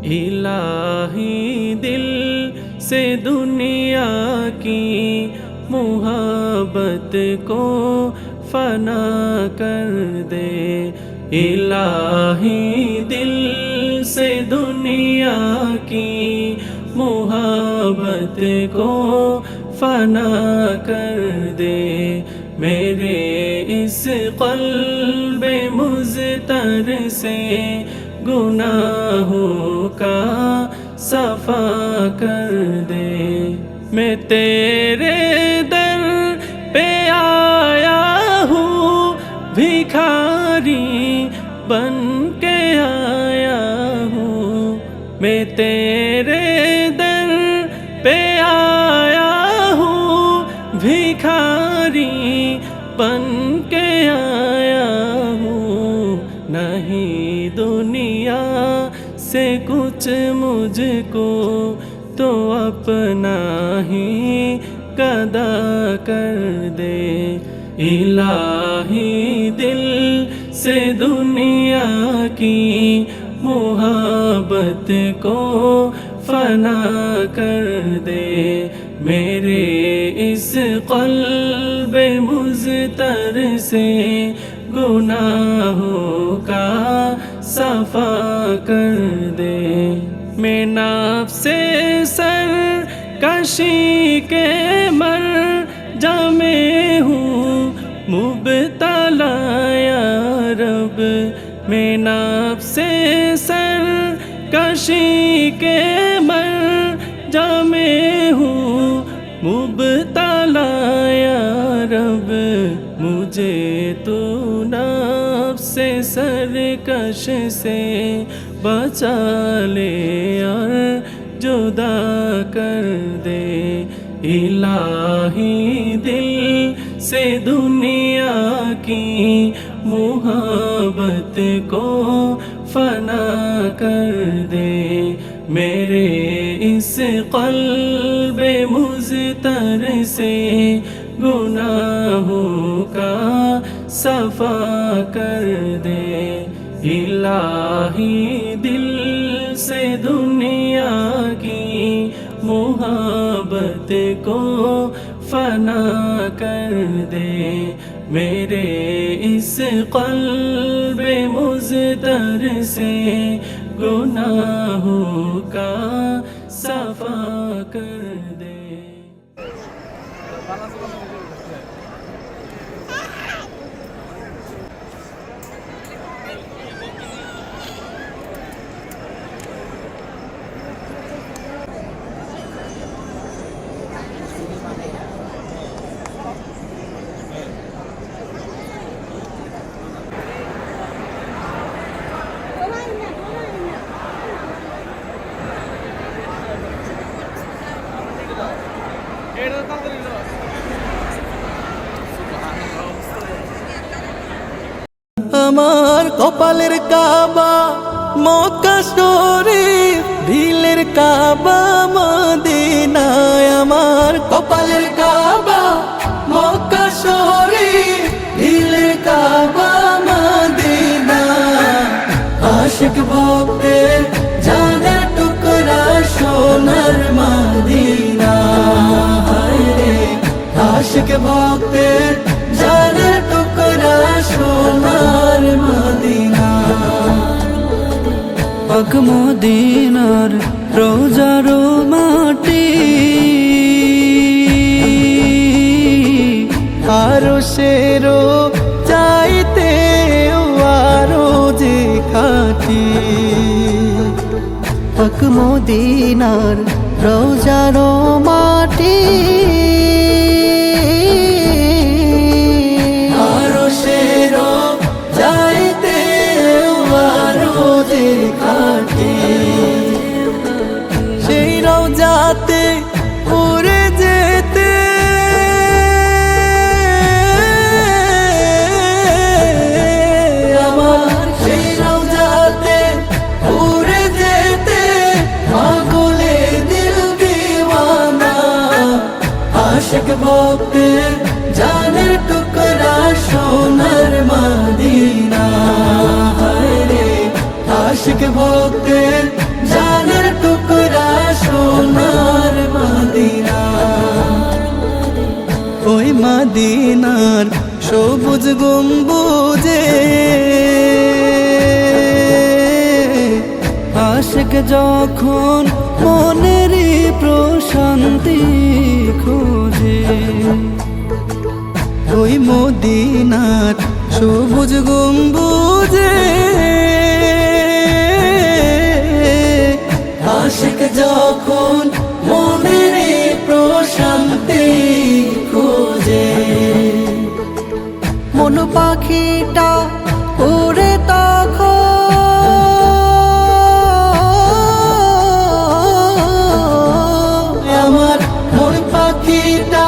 इलाही दिल से दुनिया की मुहब्बत को फना कर दे। इलाही दिल से दुनिया की मुहब्बत को फना कर दे। मेरे इस क़ल्ब मुज़तर से गुनाहों का सफ़ा कर दे। मैं तेरे दर पे आया हूँ भिखारी बन के आया हूँ। मैं तेरे दर पे आया हूँ भिखारी बन के आया हूँ। नहीं दुनिया से कुछ मुझको तो अपना ही कदा कर दे। इलाही दिल से दुनिया की मुहब्बत को फना कर दे। मेरे इस क़ल्ब मुज़तर से गुनाहों का सफ़ा कर दे। मैं नफ्से सर कशी के मर जामे हूँ मुब्तला या रब। मैं नफ्से सर कशी के मर जामे हूँ मुब्तला या रब। मुझे तू नफ्से सरकश से बचा ले और जुदा कर दे। इलाही दिल से दुनिया की मुहब्बत को फना कर दे। मेरे इस क़ल्ब मुज़तर से गुनाहों का सफ़ा कर दे। इलाही दिल से दुनिया की मुहब्बत को फना कर दे। मेरे इस क़ल्ब मुज़तर से गुनाहों का सफ़ा कर दे। আমার কপালের কাবা মক্কা শরীফ, দিলের কাবা মদিনায়। আমার কপালের কাবা মক্কা শরীফ, দিলের কাবা মদিনা। আশিক ভক্তের জানের টুকরা সোনার মদিনা। হায়রে আশিক ভক্তের জানের টুকরা সোনার মদিনা। পাক মদিনার রোজার মাটি, আরো সেরো চাইতে আরো যে খাটি। পাক মদিনার রোজার মাটি, সেই রওজাতে উড়ে যেতে আমার, সেই রওজাতে উড়ে যেতে পাগলে দিল দিওয়ানা। আশিক ভক্তের জানের টুকরা সোনার মদিনা। হায়রে আশিক ভক্তের সবুজ গম্বুজে আশিক যখন মনেরই প্রশান্তি খোঁজে, ওই মদিনার সবুজ গম্বুজে আশিক যখন মনেরই প্রশান্তি খোঁজে। মন পাখিটা উড়ে তখন, আমার মন পাখিটা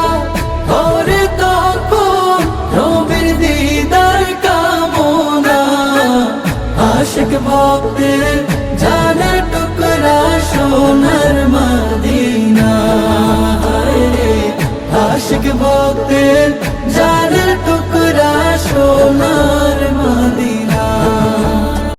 ওরে তখন নবীর দিদার কামনা। আশিক ভক্তের জানের টুকরা সোনার মদিনা, আশিক ভক্তের